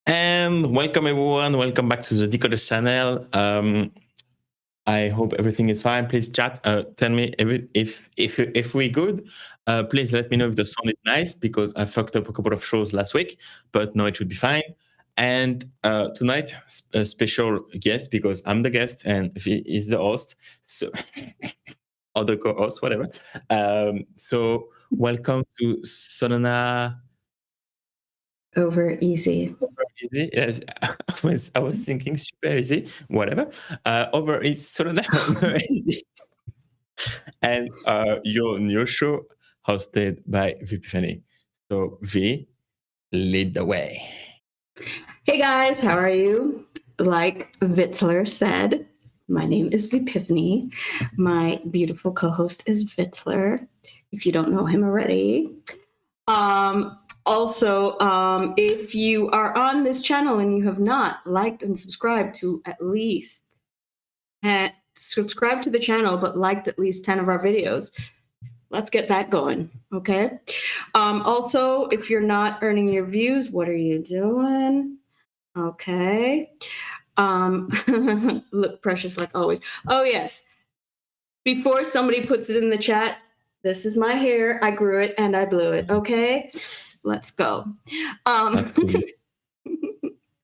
And welcome everyone. Welcome back to the Decoder channel. I hope everything is fine. Please chat. Tell me if we're good. Please let me know if the sound is nice because I fucked up a couple of shows last week, but no, it should be fine. And tonight, a special guest because I'm the guest and he is the host. So or the co-host, whatever. So welcome to Solana. Over easy. Easy, yes. I was thinking super easy, whatever. Over is Solana over easy. And your new show hosted by Vpiphany. So V, lead the way. Hey guys, how are you? Like Vitzler said, my name is Vpiphany. My beautiful co-host is Vitzler, if you don't know him already. Also, if you are on this channel and you have not liked and subscribed to at least subscribe to the channel, but liked at least 10 of our videos, let's get that going, okay? Also, if you're not earning your views, what are you doing? Okay. Look precious like always. Oh, yes. Before somebody puts it in the chat, this is my hair. I grew it and I blew it, okay? Let's go. That's cool. That's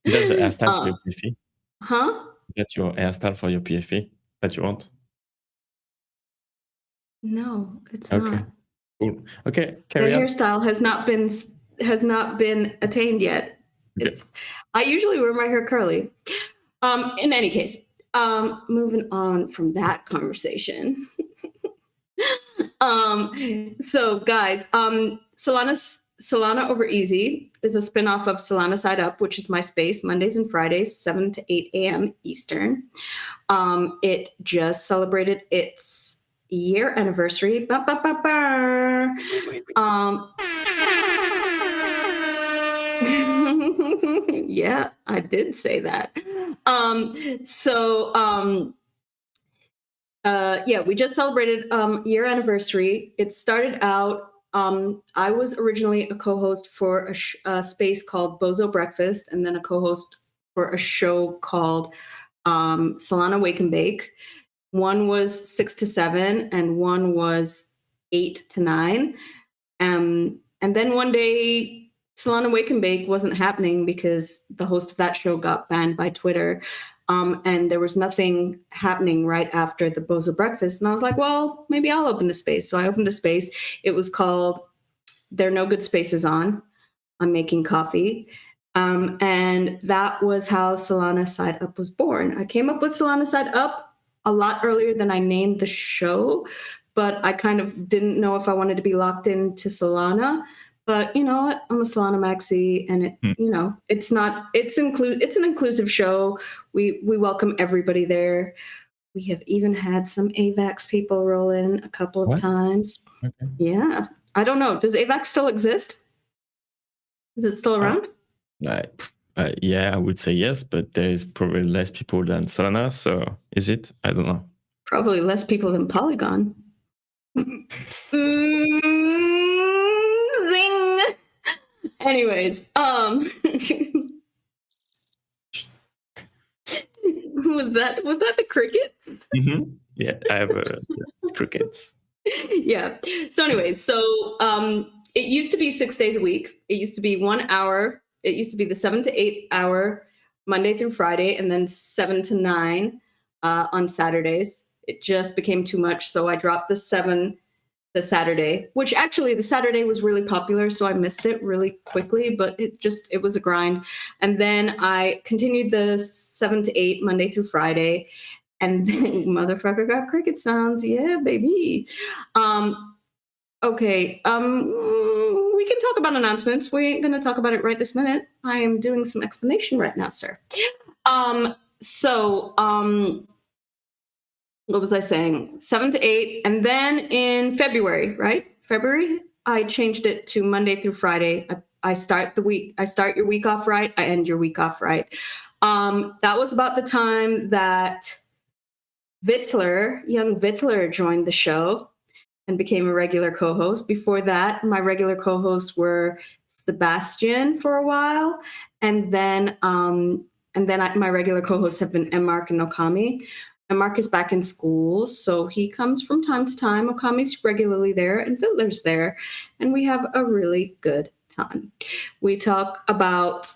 the hairstyle for your PFP? Huh? That's your hairstyle for your PFP that you want? No, it's okay. not. Cool. Okay, carry on. Hairstyle has not been attained yet. Okay. I usually wear my hair curly. In any case, moving on from that conversation. So guys, Solana Over Easy is a spinoff of Solana Side Up, which is my space, Mondays and Fridays, 7 to 8 a.m. Eastern. It just celebrated its year anniversary. Yeah, I did say that. Yeah, we just celebrated year anniversary. It started out, I was originally a co-host for a space called Bozo Breakfast, and then a co-host for a show called Solana Wake and Bake. One was 6 to 7 and one was 8 to 9. And then one day Solana Wake and Bake wasn't happening because the host of that show got banned by Twitter. And there was nothing happening right after the Bozo Breakfast. And I was like, well, maybe I'll open a space. So I opened a space. It was called There Are No Good Spaces On. I'm Making Coffee. And that was how Solana Side Up was born. I came up with Solana Side Up a lot earlier than I named the show, but I kind of didn't know if I wanted to be locked into Solana. But you know what? I'm a Solana maxi, and it, you know, it's an inclusive show. We welcome everybody there. We have even had some AVAX people roll in a couple of times. Okay. Yeah, I don't know. Does AVAX still exist? Is it still around? Yeah, I would say yes, but there's probably less people than Solana. So is it? I don't know. Probably less people than Polygon. Zing. Anyways, was that the crickets? Mm-hmm. Yeah, I have crickets. Yeah. So anyways, it used to be 6 days a week. It used to be 1 hour. It used to be the 7 to 8 hour Monday through Friday, and then 7 to 9 on Saturdays. It just became too much, so I dropped the Saturday, which actually the Saturday was really popular, so I missed it really quickly, but it was a grind. And then I continued the 7 to 8 Monday through Friday, and then motherfucker got cricket sounds. Yeah, baby. Okay. We can talk about announcements. We ain't gonna talk about it right this minute. I am doing some explanation right now, sir. What was I saying? 7 to 8. And then in February, I changed it to Monday through Friday. I start your week off right. I end your week off right. That was about the time that young Vitzler joined the show and became a regular co-host. Before that, my regular co-hosts were Sebastian for a while, and then my regular co-hosts have been M. Mark and Okami. And Mark is back in school, so he comes from time to time. Okami's regularly there, and Fiddler's there, and we have a really good time. We talk about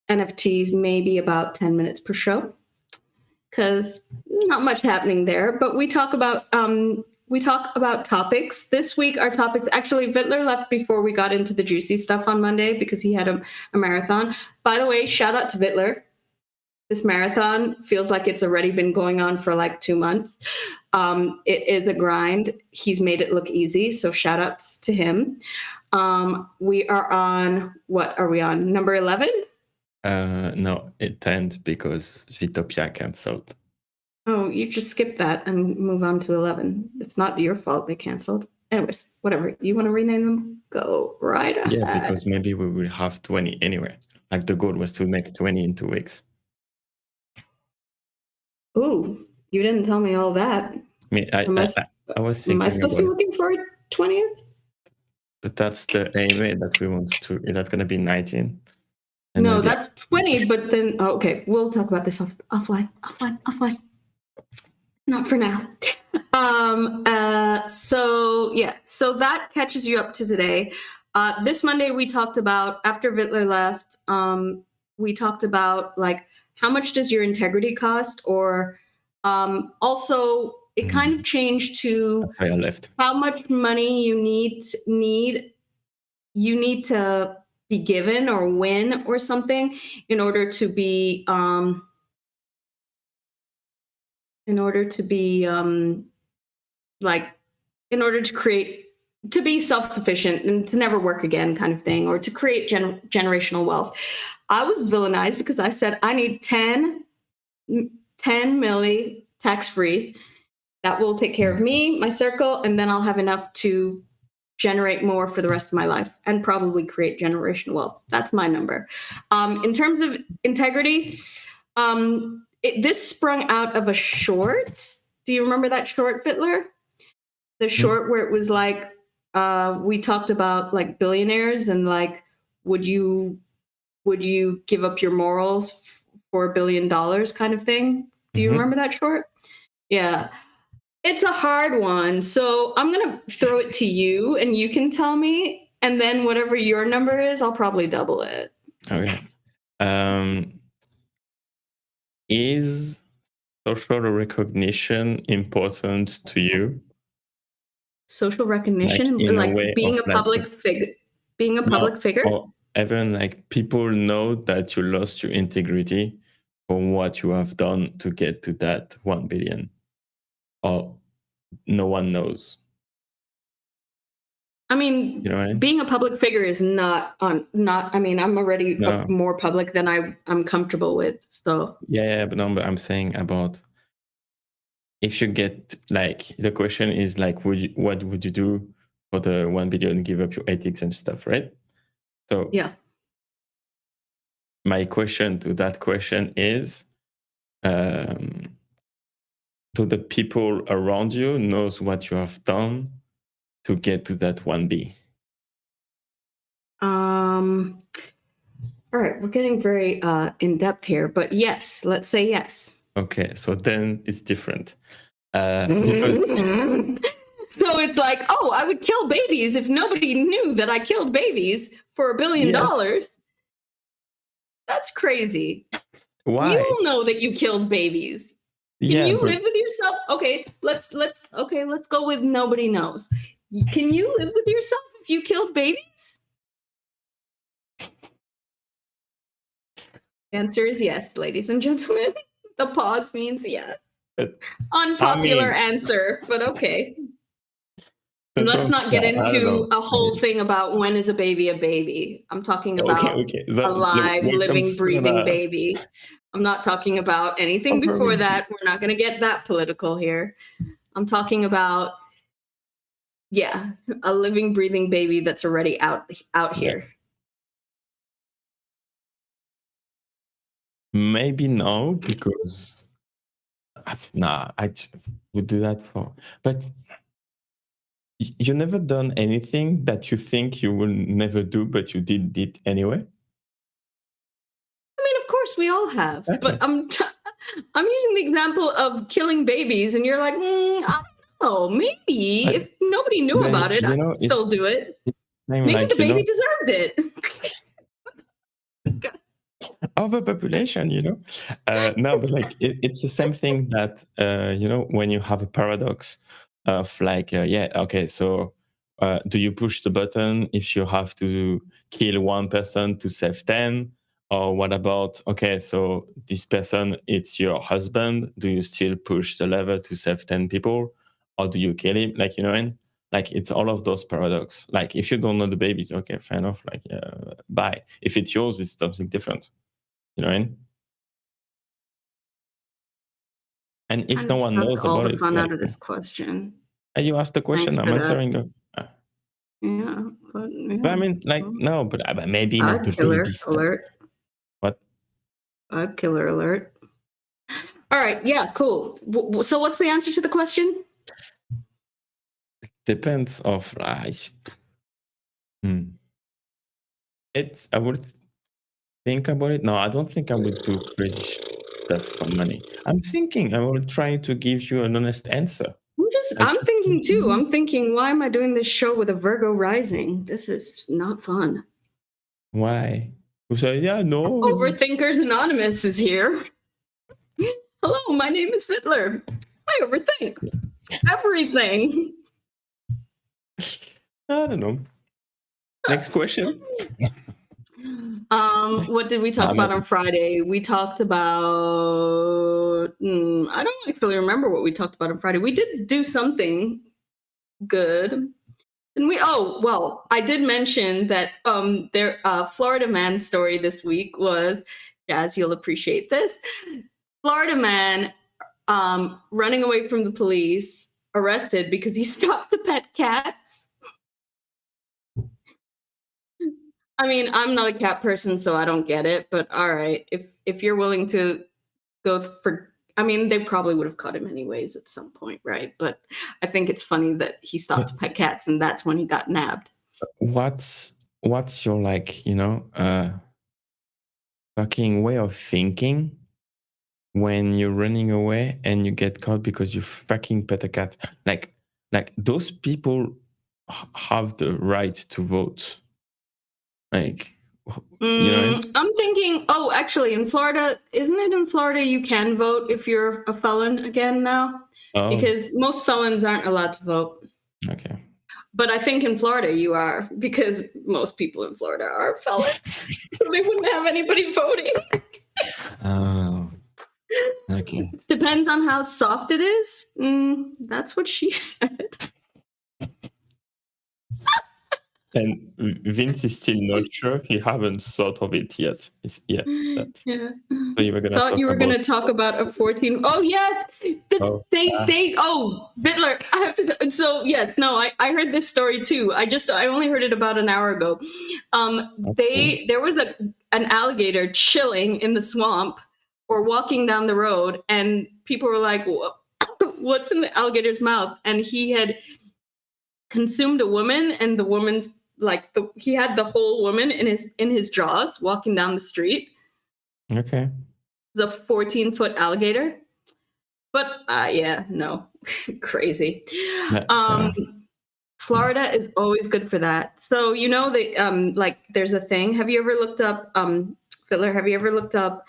NFTs maybe about 10 minutes per show, because not much happening there. But we talk about topics. This week, our topics, actually, Vittler left before we got into the juicy stuff on Monday because he had a marathon. By the way, shout out to Vittler. This marathon feels like it's already been going on for like 2 months. It is a grind. He's made it look easy, so shout outs to him. We are on, what are we on, number 11? No, it ended because Vtopia canceled. Oh, you just skip that and move on to 11. It's not your fault they canceled. Anyways, whatever. You want to rename them? Go right ahead. Yeah, because maybe we will have 20 anyway. Like the goal was to make 20 in 2 weeks. Ooh, you didn't tell me all that. I was thinking. Am I supposed to be looking for 20th? But that's the aim that we want to. That's going to be 19. No, that's 20. But then, okay, we'll talk about this offline. Not for now. So that catches you up to today. This Monday we talked about, after Vittler left, we talked about like how much does your integrity cost, or also it kind of changed to how much money you need to be given or win or something in order to be to be self-sufficient and to never work again kind of thing, or to create generational wealth. I was villainized because I said I need 10 milli tax-free. That will take care of me, my circle, and then I'll have enough to generate more for the rest of my life and probably create generational wealth. That's my number. In terms of integrity, this sprung out of a short. Do you remember that short, Fittler? The short where it was like, we talked about like billionaires and like, would you give up your morals for $1 billion kind of thing? Do you remember that short? Yeah. It's a hard one. So I'm going to throw it to you and you can tell me. And then whatever your number is, I'll probably double it. Okay. Is social recognition important to you? Social recognition, like being a public figure, or even like people know that you lost your integrity for what you have done to get to that 1 billion, or no one knows. I mean, you know what I mean? Being a public figure is not. I mean, I'm already more public than I'm comfortable with. So but I'm saying about if you get like, the question is like, what would you do for the 1 billion? Give up your ethics and stuff, right? So yeah. My question to that question is, do the people around you knows what you have done to get to that 1B? All right, we're getting very in depth here, but yes, let's say yes. Okay, so then it's different. Because so it's like, oh, I would kill babies if nobody knew that I killed babies for $1 billion. Yes. That's crazy. Why? You know that you killed babies. Can you live with yourself? Okay, let's go with nobody knows. Can you live with yourself if you killed babies? Answer is yes, ladies and gentlemen. The pause means yes. Unpopular answer, but okay. Let's not get into a whole thing about when is a baby. I'm talking about a live, living, breathing baby. I'm not talking about anything before that. We're not going to get that political here. I'm talking about, a living, breathing baby that's already out here. Maybe no, because I would do that for, but You never done anything that you think you will never do, but you did it anyway? I mean, of course, we all have, but Okay. I'm using the example of killing babies, and you're like, I don't know, maybe But if nobody knew but, about it, you I'd know, still do it. it's same Maybe the like, baby deserved it. overpopulation, no, but like it's the same thing that when you have a paradox of like yeah, okay, so do you push the button if you have to kill one person to save 10, or what about, okay, so this person, it's your husband, do you still push the lever to save 10 people, or do you kill him, like, and like it's all of those paradox. Like if you don't know the baby, okay, fair enough, like bye. If it's yours, it's something different. You know what I mean? And if Kind no of one sucked knows all about the it, fun out like, of this question. you asked the Thanks question, I'm for that. answering. Yeah, but But I yeah. mean, like, Well, no, but maybe not the vibe killer baby stuff. alert. What Vibe killer alert. All right. Yeah. Cool. So, what's the answer to the question? depends of hmm. It's I would think about it. No, I don't think I would do crazy stuff for money. I'm thinking I will try to give you an honest answer. I'm thinking too. I'm thinking, why am I doing this show with a Virgo rising? This is not fun. Why? You say, yeah, no. Overthinkers Anonymous is here. Hello, my name is Fiddler. I overthink everything. I don't know. Next question. What did we talk about on Friday? We talked about. I don't actually remember what we talked about on Friday. We did do something good. And I did mention that their Florida man story this week was, Jazz, you'll appreciate this. Florida man running away from the police, arrested because he stopped to pet cats. I mean, I'm not a cat person, so I don't get it. But all right, if you're willing to go for, I mean, they probably would have caught him anyways at some point, right? But I think it's funny that he stopped to pet cats, and that's when he got nabbed. What's your fucking way of thinking when you're running away and you get caught because you fucking pet a cat? Like those people have the right to vote. Like, I'm thinking, actually, in Florida, isn't it in Florida you can vote if you're a felon again now? Oh. Because most felons aren't allowed to vote. Okay. But I think in Florida you are, because most people in Florida are felons. So they wouldn't have anybody voting. Oh. Okay. Depends on how soft it is. That's what she said. And Vince is still not sure. He haven't thought of it yet. Yeah. Yeah. So you were gonna Thought you were going to talk about a 14. Oh yes, Bittler. I have to. So yes, no, I heard this story too. I only heard it about an hour ago. There was an alligator chilling in the swamp or walking down the road, and people were like, "What's in the alligator's mouth?" And he had consumed a woman, and the woman's he had the whole woman in his jaws walking down the street. Okay. It's a 14-foot alligator. But yeah, no, crazy. Florida is always good for that. So there's a thing. Have you ever looked up, Fiddler? Have you ever looked up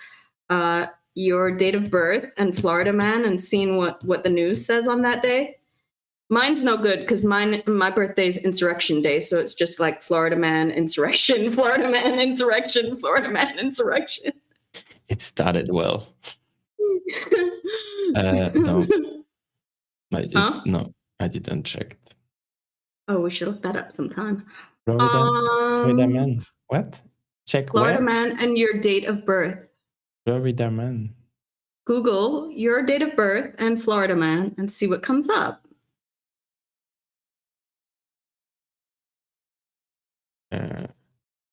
your date of birth and Florida man and seen what the news says on that day? Mine's no good because my birthday is Insurrection Day, so it's just like Florida man insurrection, Florida man insurrection, Florida man insurrection. It started well. No. No, I didn't check it. Oh, we should look that up sometime. Florida man. What? Check Florida where? man and your date of birth. Florida man. Google your date of birth and Florida man and see what comes up.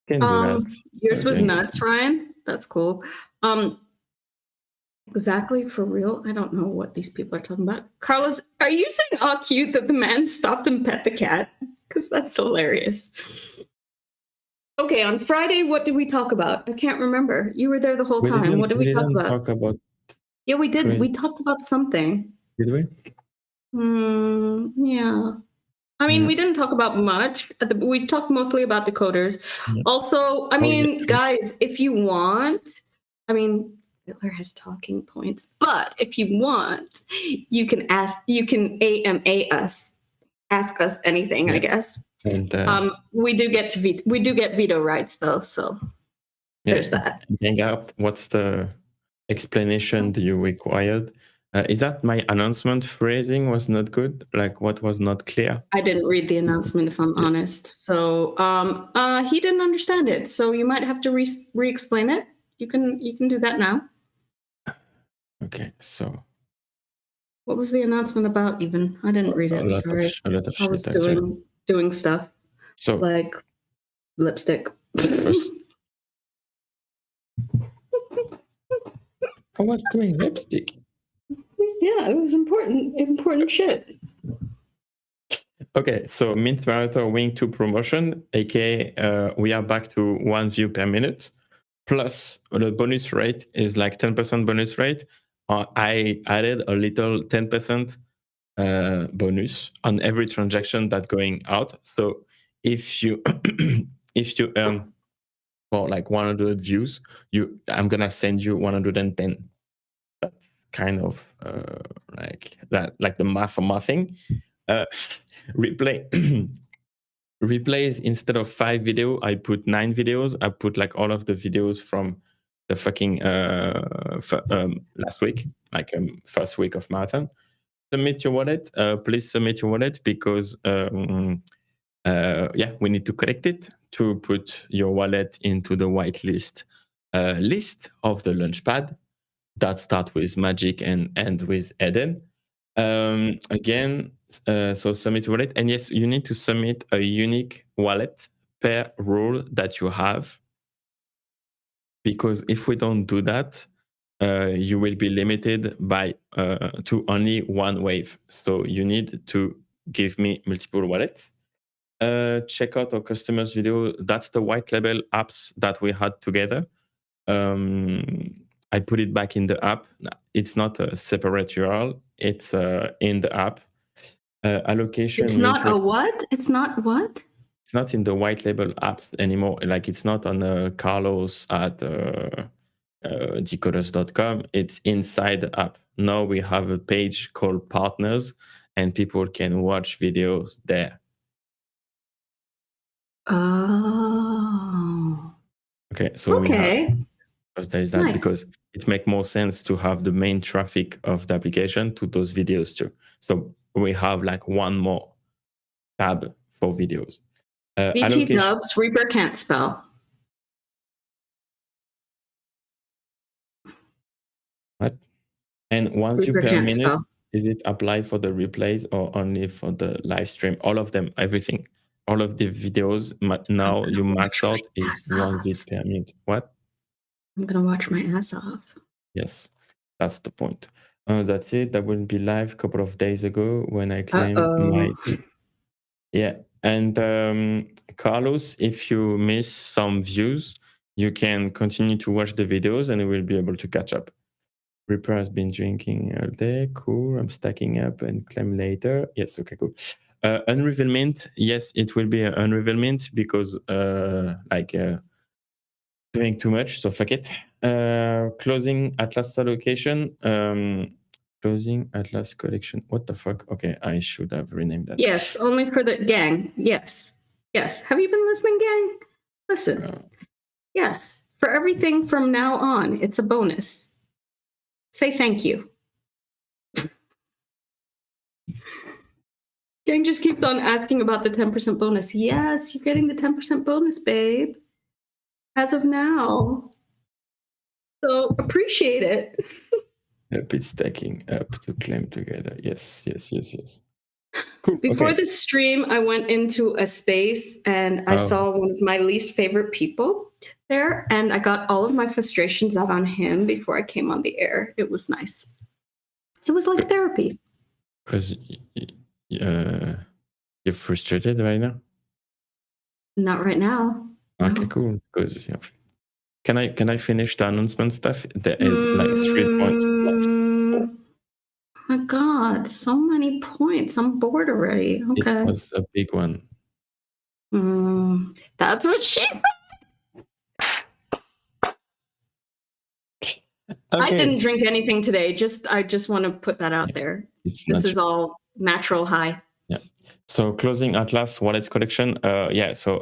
Can do that. Yours was nuts, Ryan. That's cool. Exactly, for real. I don't know what these people are talking about. Carlos, are you saying all cute that the man stopped and pet the cat? Because that's hilarious. Okay, on Friday, what did we talk about? I can't remember. You were there the whole time. What did we talk about? Talk about Yeah, we did. We crazy. talked about something. Did we? Yeah. I mean, we didn't talk about much. We talked mostly about decoders. Yeah. Also, I mean, true. guys, if you want, I mean, Hitler has talking points, but if you want, you can AMA us, ask us anything, I guess. And we do get veto rights though, so there's that. Hang out. What's the explanation that you required? Is that my announcement phrasing was not good? Like what was not clear? I didn't read the announcement, if I'm honest. So he didn't understand it. So you might have to re-explain it. You can do that now. Okay, so what was the announcement about? Even I didn't read it. Sorry, a lot of I was shit, doing stuff. So like lipstick. I was doing lipstick. Yeah, it was important shit. Okay, so Mint Marathon Wing 2 promotion, aka we are back to 1 view per minute, plus the bonus rate is like 10% bonus rate. I added a little 10% bonus on every transaction that's going out. So if you if you earn for like 100 views, I'm gonna send you 110. That's kind of like that, like the math for mathing. Replays, instead of 5 video, I put 9 videos. I put like all of the videos from the fucking last week, like first week of marathon. Submit your wallet. Please submit your wallet because we need to collect it to put your wallet into the whitelist list of the Launchpad that start with Magic and end with Eden. Again, so submit wallet. And yes, you need to submit a unique wallet per role that you have. Because if we don't do that, you will be limited by to only one wave. So you need to give me multiple wallets. Check out our customers video. That's the white label apps that we had together. I put it back in the app. It's not a separate URL. It's in the app. Allocation. It's not a what? It's not what? It's not in the white label apps anymore. Like it's not on Carlos at decoders.com. It's inside the app. Now we have a page called Partners, and people can watch videos there. Oh. Okay, so we have. There is that nice. Because it makes more sense to have the main traffic of the application to those videos too. So we have like one more tab for videos. BT dubs, Reaper can't spell. What? And 1 view per minute, spell. Is it applied for the replays or only for the live stream? All of them, everything. All of the videos, now you max out is 1 view per minute. What? I'm going to watch my ass off. Yes, that's the point. That's it. That will be live a couple of days ago when I claimed my... Yeah. And Carlos, if you miss some views, you can continue to watch the videos and you will be able to catch up. Reaper has been drinking all day. Cool. I'm stacking up and claim later. Yes. Okay, cool. Unreveal Mint. Yes, it will be an Unreveal Mint because doing too much. So fuck it. Closing Atlas allocation. Closing Atlas collection. What the fuck? Okay, I should have renamed that. Yes, only for the gang. Yes. Yes. Have you been listening, gang? Listen. Yes. For everything from now on, it's a bonus. Say thank you. Gang just keeps on asking about the 10% bonus. Yes, you're getting the 10% bonus, babe. As of now. So appreciate it. It's stacking up to claim together. Yes. Cool. Before the stream, I went into a space and I saw one of my least favorite people. there, and I got all of my frustrations out on him before I came on the air. It was nice. It was like therapy. Because you're frustrated right now? Not right now. Okay, No. cool. Because can I finish the announcement stuff? There is like 3 points left. Oh my God, so many points. I'm bored already. It Okay. was a big one. That's what she said. I didn't drink anything today. I just want to put that out there. This is all natural high. Yeah. So closing Atlas wallets collection. So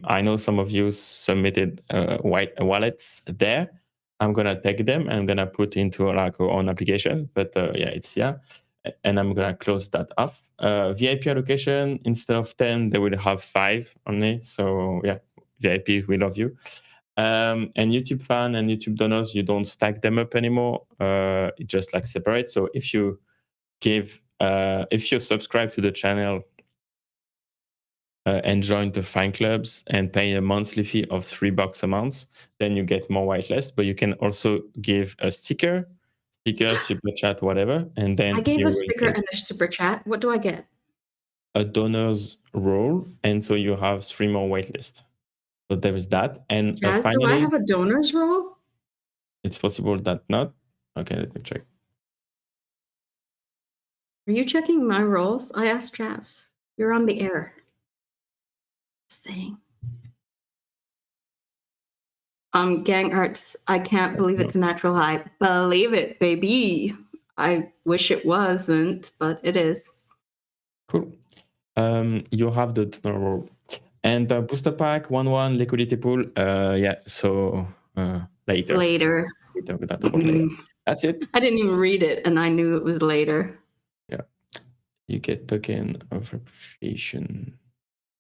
I know some of you submitted wallets there. I'm gonna take them. I'm gonna put into like our own application. But and I'm gonna close that off. VIP allocation, instead of 10, they will have 5 only. So yeah, VIP, we love you. And YouTube fan and YouTube donors, you don't stack them up anymore. It just like separate. So if you subscribe to the channel and join the fan clubs and pay a monthly fee of $3 a month, then you get more whitelist. But you can also give a sticker, super chat, whatever, and then I gave a sticker and a super chat. What do I get? A donor's role, and so you have 3 more whitelist. So there is that, and Jazz, do I have a donor's role? It's possible that not. Okay, let me check. Are you checking my roles? I asked Jazz. You're on the air. Saying. Gang arts, I can't believe it's natural high. Believe it, baby. I wish it wasn't, but it is. Cool. You have the donor role. And booster pack, 1-1, liquidity pool. So later. We talk about that later. That's it. I didn't even read it, and I knew it was later. Yeah. You get token of appreciation.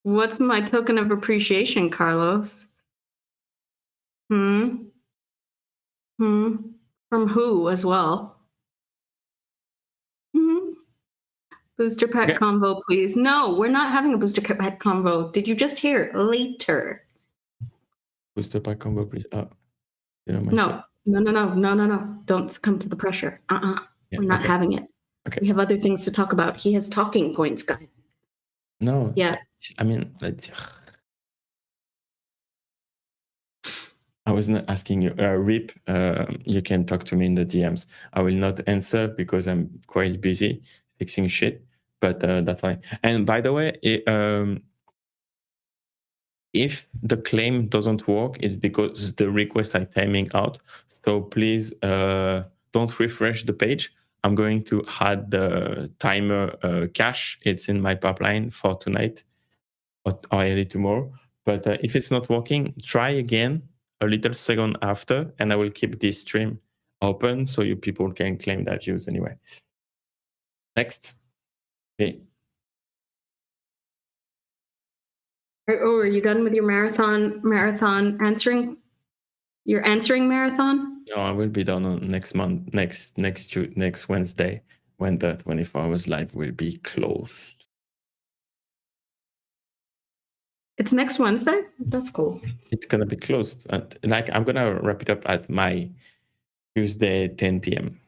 What's my token of appreciation, Carlos? From who as well? Booster pack convo, please. No, we're not having a booster pack convo. Did you just hear? Later. Booster pack convo, please. No. Don't succumb to the pressure. We're not having it. Okay. We have other things to talk about. He has talking points, guys. No. Yeah. I mean, I was not asking you. Rip, you can talk to me in the DMs. I will not answer because I'm quite busy fixing shit, but that's fine. And by the way, if the claim doesn't work, it's because the requests are timing out. So please don't refresh the page. I'm going to add the timer cache. It's in my pipeline for tonight or early tomorrow. But if it's not working, try again a little second after, and I will keep this stream open so you people can claim that views anyway. Next. Okay. Oh, are you done with your marathon answering? Your answering marathon? No, I will be done on next month, next Wednesday, when the 24 hours live will be closed. It's next Wednesday? That's cool. It's gonna be closed. I'm gonna wrap it up at my Tuesday 10 p.m.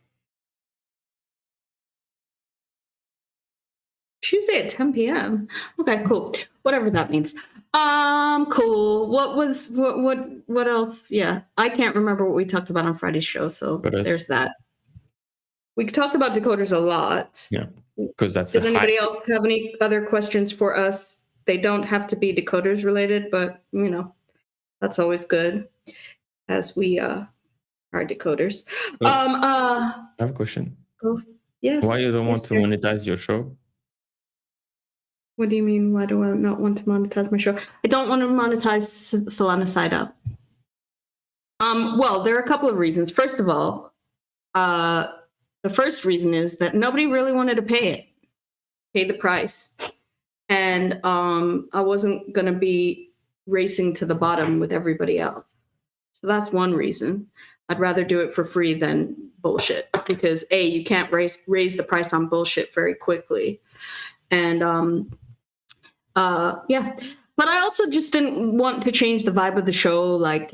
Tuesday at 10 p.m. Okay, cool. Whatever that means. Cool. What else? Yeah, I can't remember what we talked about on Friday's show, so there's that. We talked about decoders a lot. Yeah, because that's. Did anybody else have any other questions for us? They don't have to be decoders related, but that's always good as we are decoders. I have a question. Yes. Why you don't want to monetize your show? What do you mean? Why do I not want to monetize my show? I don't want to monetize Solana Side Up. Well, there are a couple of reasons. First of all, the first reason is that nobody really wanted to pay the price. And I wasn't going to be racing to the bottom with everybody else. So that's one reason. I'd rather do it for free than bullshit, because A, you can't raise the price on bullshit very quickly. And yeah, But I also just didn't want to change the vibe of the show, like,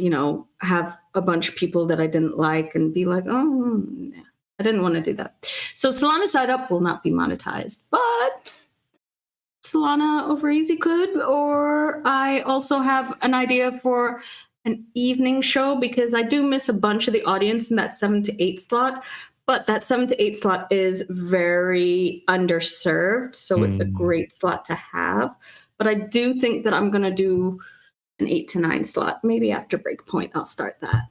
have a bunch of people that I didn't like and be like, oh, yeah. I didn't want to do that. So Solana Side Up will not be monetized, but Solana Over Easy could. Or I also have an idea for an evening show, because I do miss a bunch of the audience in that 7 to 8 slot. But that 7 to 8 slot is very underserved, so it's a great slot to have. But I do think that I'm going to do an 8 to 9 slot. Maybe after Breakpoint, I'll start that.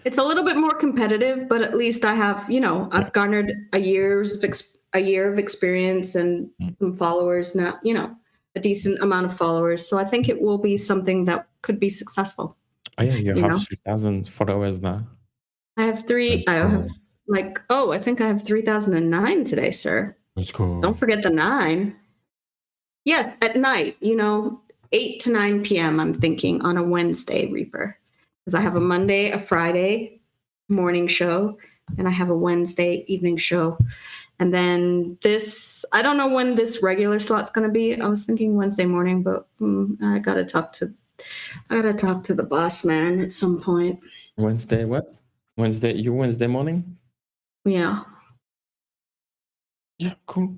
It's a little bit more competitive, but at least I have, I've garnered a year of experience and some followers now, a decent amount of followers. So I think it will be something that could be successful. Oh yeah, you have 3,000 followers now. I have three. I have I think I have 3,009 today, sir. Let's go. Don't forget the 9. Yes, at night, 8 to 9 p.m. I'm thinking on a Wednesday, Reaper. Because I have a Monday, a Friday morning show, and I have a Wednesday evening show. And then I don't know when this regular slot's going to be. I was thinking Wednesday morning, but I got to talk to the boss man at some point. Wednesday what? Wednesday morning? Yeah. Yeah, cool.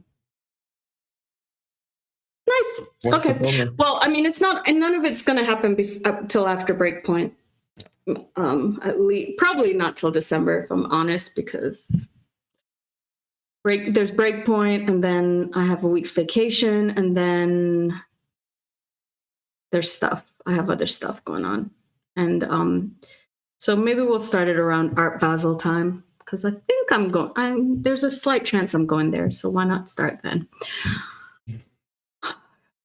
Nice. Okay. Well, I mean, it's not, and none of it's going to happen up till after Breakpoint. At least probably not till December, if I'm honest, because there's Breakpoint, and then I have a week's vacation, and then there's stuff. I have other stuff going on, and so maybe we'll start it around Art Basel time, because I think I'm going. There's a slight chance I'm going there, so why not start then?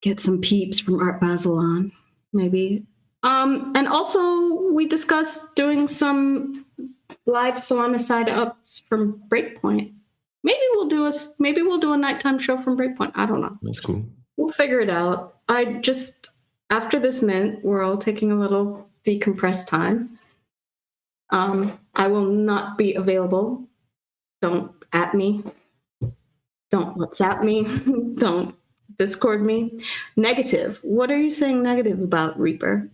Get some peeps from Art Basel on, maybe. And also we discussed doing some live Solana Side Ups from Breakpoint. Maybe we'll do a nighttime show from Breakpoint. I don't know. That's cool. We'll figure it out. After this mint, we're all taking a little decompressed time. I will not be available. Don't at me. Don't WhatsApp me. Don't Discord me. Negative. What are you saying negative about, Reaper?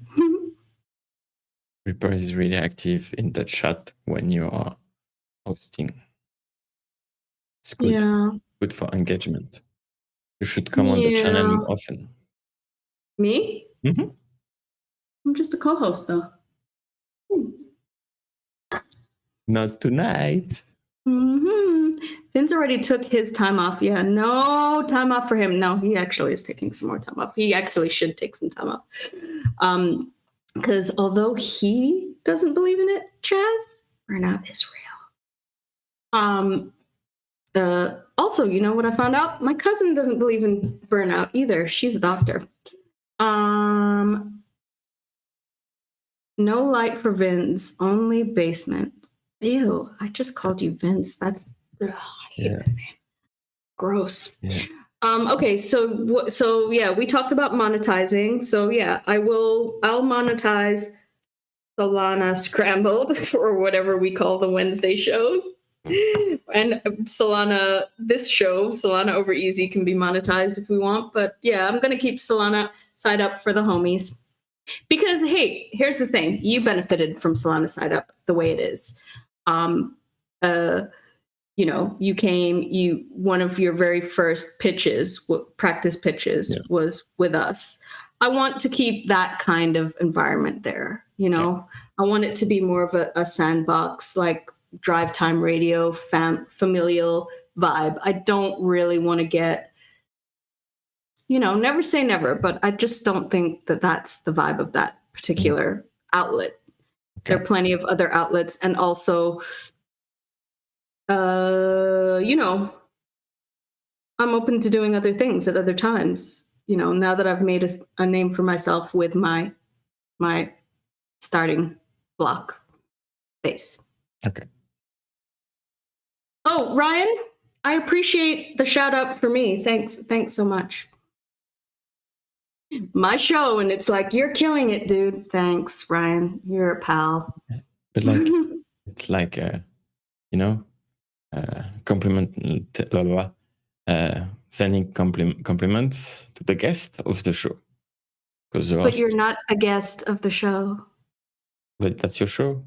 Reaper is really active in the chat when you are hosting. It's good. Yeah. Good for engagement. You should come on the channel more often. Me? Mm-hmm. I'm just a co-host, though. Not tonight. Mm-hmm. Vince already took his time off. Yeah, no time off for him. No, he actually is taking some more time off. He actually should take some time off. Because although he doesn't believe in it, Chaz, burnout is real. Also, you know what I found out? My cousin doesn't believe in burnout either. She's a doctor. No light for Vince, only basement. Ew, I just called you Vince. That's I hate that name. Gross. Yeah. Okay, so yeah, we talked about monetizing. So yeah, I'll monetize Solana Scrambled or whatever we call the Wednesday shows. And Solana Over Easy can be monetized if we want. But yeah, I'm gonna keep Solana Side Up for the homies. Because hey, here's the thing. You benefited from Solana Side Up the way it is. You came, one of your very first practice pitches was with us. I want to keep that kind of environment there. I want it to be more of a sandbox, like drive time radio, familial vibe. I don't really want to get, never say never, but I just don't think that that's the vibe of that particular outlet. Okay. There are plenty of other outlets, and also, I'm open to doing other things at other times. Now that I've made a name for myself with my starting block base. Okay. Oh, Ryan, I appreciate the shout out for me. Thanks so much. My show, and it's like, you're killing it, dude. Thanks, Ryan. You're a pal. But like, it's like, compliment, sending compliments to the guest of the show. because But you're not a guest of the show. But that's your show.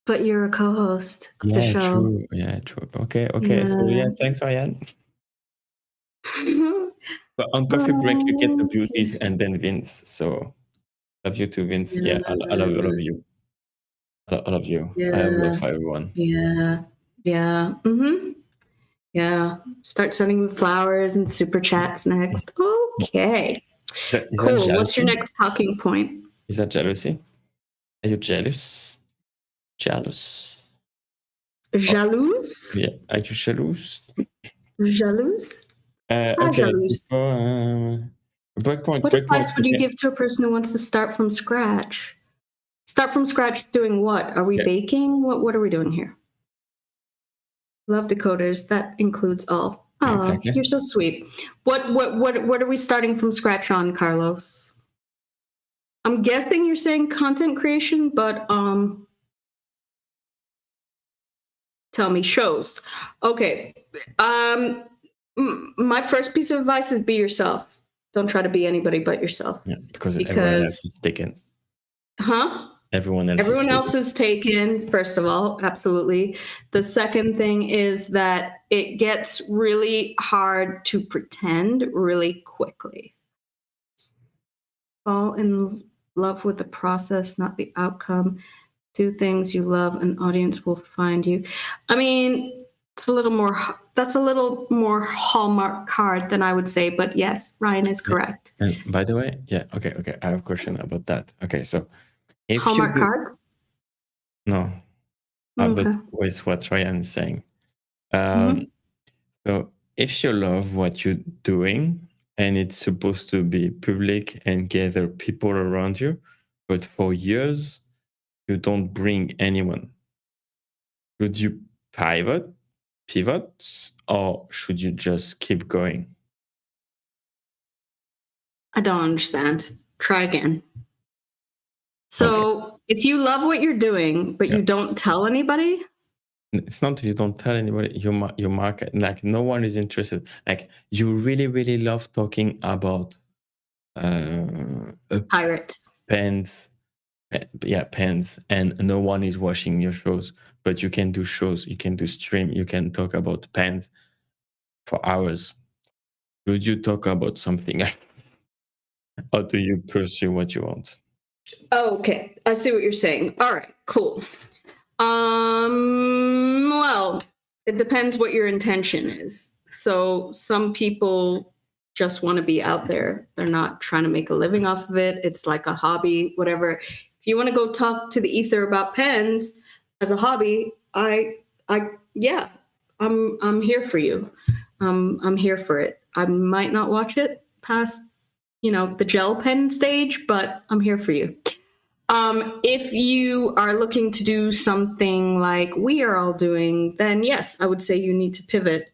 But you're a co-host of the show. True. Yeah, true. Okay. So thanks, Ariane. But on coffee break, you get the beauties and then Vince. So love you too, Vince. Yeah, I love you. I love you. I have love for everyone. Yeah. Mm-hmm. Yeah. Start sending the flowers and super chats next. Okay. Is cool. That What's your next talking point? Is that jealousy? Are you jealous? Jealous? Jalouse? Yeah. Are you jealous? Jalouse? Okay, jalouse. Breakpoint. What advice would you give to a person who wants to start from scratch? Start from scratch doing what? Are we baking? What are we doing here? Love decoders. That includes all. Oh, exactly. You're so sweet. What are we starting from scratch on, Carlos? I'm guessing you're saying content creation, but tell me, shows. Okay. My first piece of advice is be yourself. Don't try to be anybody but yourself. Yeah, because everyone else is taken. Huh? Everyone else is taken, first of all, absolutely. The second thing is that it gets really hard to pretend really quickly. Fall in love with the process, not the outcome. Do things you love, an audience will find you. I mean, that's a little more Hallmark card than I would say, but yes, Ryan is correct. And by the way, okay, I have a question about that. Okay, so if Hallmark cards? No. But what's what Ryan is saying. So if you love what you're doing and it's supposed to be public and gather people around you, but for years you don't bring anyone, should you pivot, or should you just keep going? I don't understand. Try again. So if you love what you're doing, but you don't tell anybody? It's not that you don't tell anybody, your market, like no one is interested. Like you really, really love talking about pirates. Pens, and no one is watching your shows, but you can do shows, you can do stream, you can talk about pens for hours. Would you talk about something or do you pursue what you want? Okay, I see what you're saying. All right, cool. Well, it depends what your intention is. So some people just want to be out there. They're not trying to make a living off of it. It's like a hobby, whatever. If you want to go talk to the ether about pens as a hobby, I'm here for you. I'm here for it. I might not watch it past, the gel pen stage, but I'm here for you. If you are looking to do something like we are all doing, then yes, I would say you need to pivot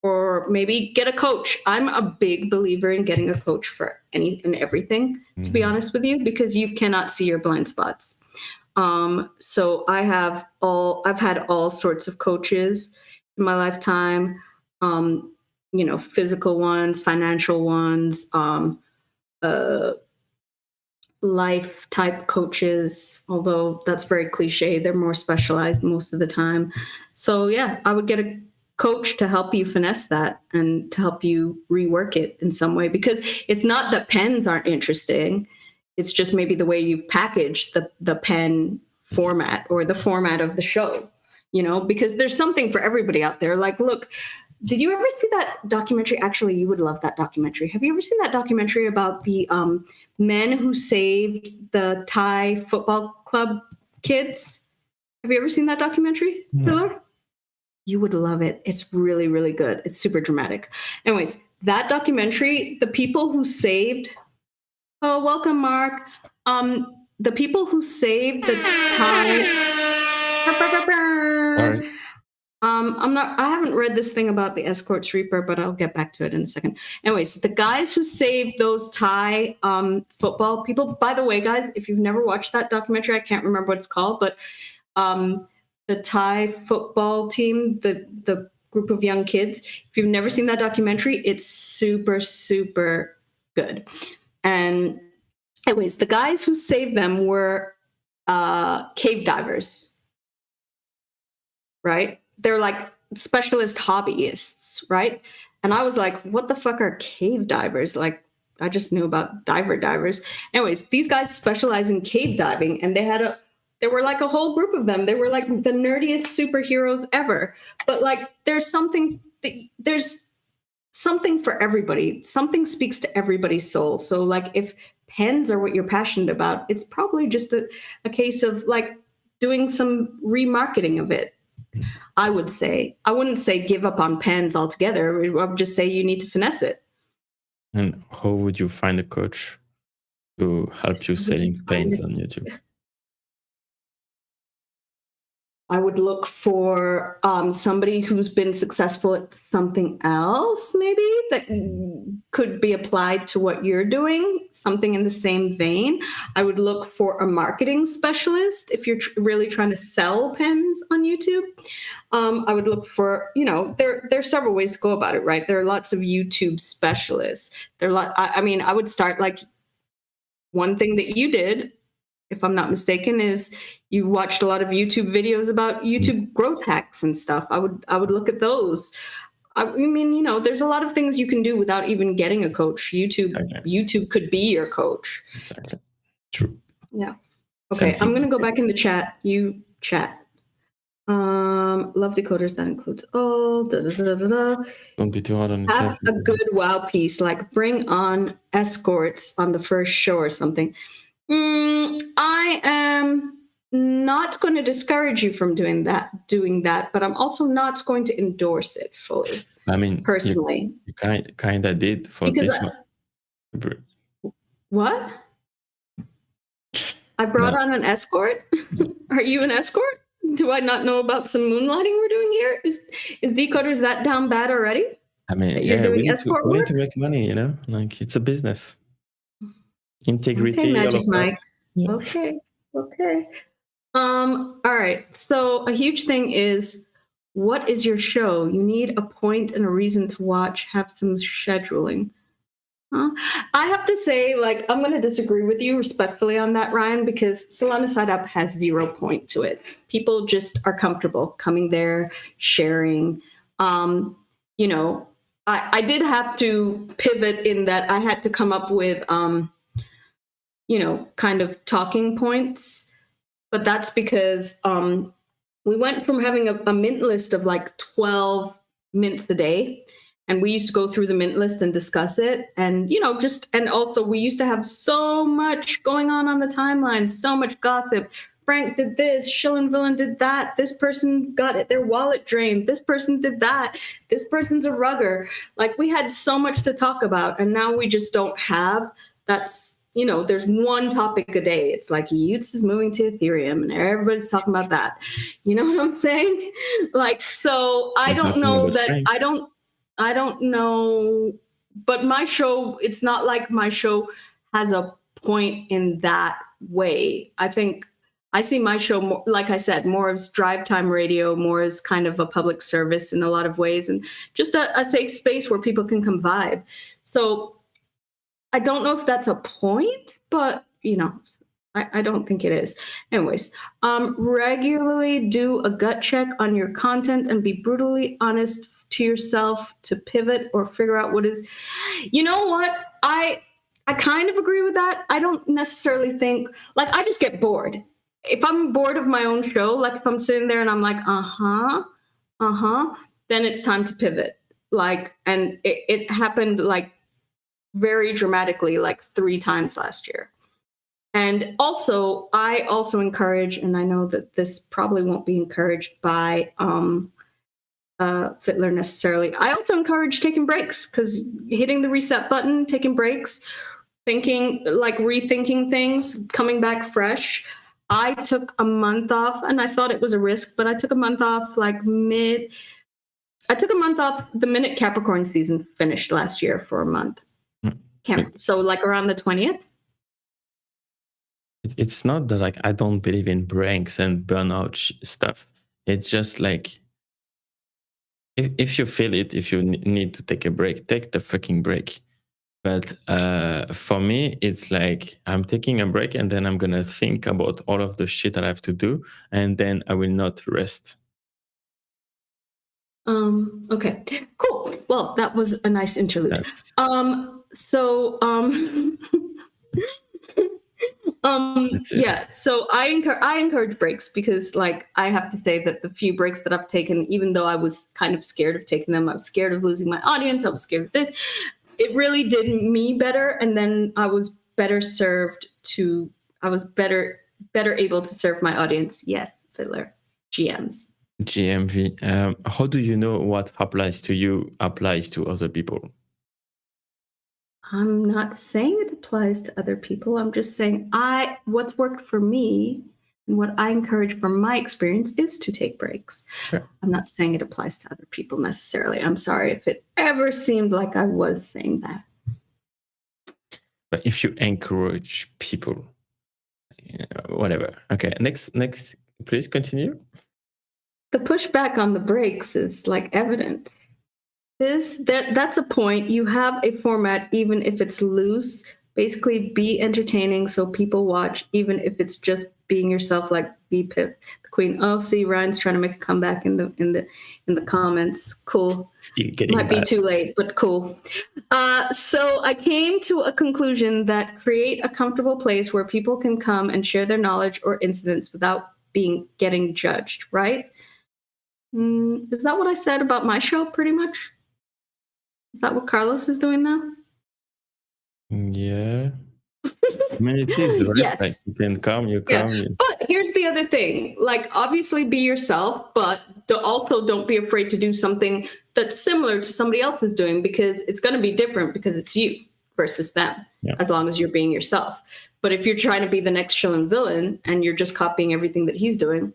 or maybe get a coach. I'm a big believer in getting a coach for any and everything, to be honest with you, because you cannot see your blind spots. So I've had all sorts of coaches in my lifetime, physical ones, financial ones, life type coaches, although that's very cliche. They're more specialized most of the time. So yeah, I would get a coach to help you finesse that and to help you rework it in some way, because it's not that pens aren't interesting. It's just maybe the way you've packaged the pen format or the format of the show, because there's something for everybody out there. Like, look, did you ever see that documentary? Actually, you would love that documentary. Have you ever seen that documentary about the men who saved the Thai football club kids? Have you ever seen that documentary, Pillar? You would love it. It's really, really good. It's super dramatic. Anyways, that documentary, the people who saved, welcome, Mark. The people who saved the Thai. I haven't read this thing about the escort sweeper, but I'll get back to it in a second. Anyways, the guys who saved those Thai football people, by the way, guys, if you've never watched that documentary, I can't remember what it's called, but the Thai football team, the group of young kids, if you've never seen that documentary, it's super, super good. And anyways, the guys who saved them were cave divers, right? They're like specialist hobbyists, right? And I was like, what the fuck are cave divers? Like, I just knew about divers. Anyways, these guys specialize in cave diving, and there were like a whole group of them. They were like the nerdiest superheroes ever. But like, there's something for everybody. Something speaks to everybody's soul. So like, if pens are what you're passionate about, it's probably just a case of like doing some remarketing of it. I would say. I wouldn't say give up on pens altogether. I would just say you need to finesse it. And how would you find a coach to help you selling pens on YouTube? I would look for somebody who's been successful at something else, maybe, that could be applied to what you're doing, something in the same vein. I would look for a marketing specialist if you're really trying to sell pens on YouTube. I would look for, there's several ways to go about it, right? There are lots of YouTube specialists. I would start like one thing that you did, if I'm not mistaken, is you watched a lot of YouTube videos about YouTube growth hacks and stuff. I would look at those. I mean, there's a lot of things you can do without even getting a coach. YouTube could be your coach. Exactly. True. Yeah. Okay, I'm gonna go back in the chat. You chat. Love decoders that includes all. Don't be too hard on yourself. yourself. Have a good wow piece, like bring on escorts on the first show or something. I am not going to discourage you from doing that, but I'm also not going to endorse it fully. I mean, personally, you kind of did for this one. What? I brought on an escort. Are you an escort? Do I not know about some moonlighting we're doing here? Is Decoders that down bad already? I mean, yeah, we need to make money. Like it's a business. Integrity. Okay, Magic Mike. Yeah. Okay. All right. So a huge thing is, what is your show? You need a point and a reason to watch. Have some scheduling. I have to say, like, I'm going to disagree with you respectfully on that, Ryan, because Solana Side Up has 0 point to it. People just are comfortable coming there, sharing. I did have to pivot in that I had to come up with kind of talking points. But that's because we went from having a mint list of like 12 mints a day. And we used to go through the mint list and discuss it. And, and also we used to have so much going on the timeline, so much gossip. Frank did this, Shilling Villain did that. This person got their wallet drained. This person did that. This person's a rugger. Like, we had so much to talk about. And now we just don't have. There's one topic a day. It's like Utes is moving to Ethereum and everybody's talking about that. You know what I'm saying? Like, so I don't know that I don't know, but my show, it's not like my show has a point in that way. I think I see my show, more, like I said, more as drive time radio, more as kind of a public service in a lot of ways, and just a safe space where people can come vibe. So I don't know if that's a point, but, I don't think it is. Anyways, regularly do a gut check on your content and be brutally honest to yourself to pivot or figure out what is. You know what? I kind of agree with that. I don't necessarily think, like, I just get bored. If I'm bored of my own show, like if I'm sitting there and I'm like, then it's time to pivot. Like, and it happened like very dramatically, like 3 times last year. And also, I also encourage, and I know that this probably won't be encouraged by Fiddler necessarily. I also encourage taking breaks, because hitting the reset button, taking breaks, rethinking things, coming back fresh. I took a month off, and I thought it was a risk, but I took a month off the minute Capricorn season finished last year for a month. So like around the 20th. It's not that like I don't believe in breaks and burnout stuff. It's just like, if you feel it, if you need to take a break, take the fucking break. But for me, it's like I'm taking a break and then I'm going to think about all of the shit that I have to do. And then I will not rest. Okay, cool. Well, that was a nice interlude. That's, that's it. Yeah, so I encourage breaks because, like, I have to say that the few breaks that I've taken, even though I was kind of scared of taking them, I was scared of losing my audience, I was scared of this, it really did me better, and then I was better able to serve my audience. Yes, Fiddler, GMs. GMV. How do you know what applies to you applies to other people? I'm not saying it applies to other people. I'm just saying what's worked for me and what I encourage from my experience is to take breaks. Sure. I'm not saying it applies to other people necessarily. I'm sorry if it ever seemed like I was saying that. But if you encourage people, whatever. Okay, next, please continue. The pushback on the breaks is like evident. That's a point. You have a format, even if it's loose. Basically, be entertaining so people watch, even if it's just being yourself, like Vpip, the queen. Oh, see, Ryan's trying to make a comeback in the comments. Cool. Still getting Might be too late, but cool. So I came to a conclusion that create a comfortable place where people can come and share their knowledge or incidents without getting judged, right? Is that what I said about my show, pretty much? Is that what Carlos is doing now? Yeah. I mean, it is, right? Yes. Like, you can come, you come. Yeah. But here's the other thing. Like, obviously be yourself, but also don't be afraid to do something that's similar to somebody else is doing, because it's going to be different because it's you versus them, as long as you're being yourself. But if you're trying to be the next Shilling villain and you're just copying everything that he's doing,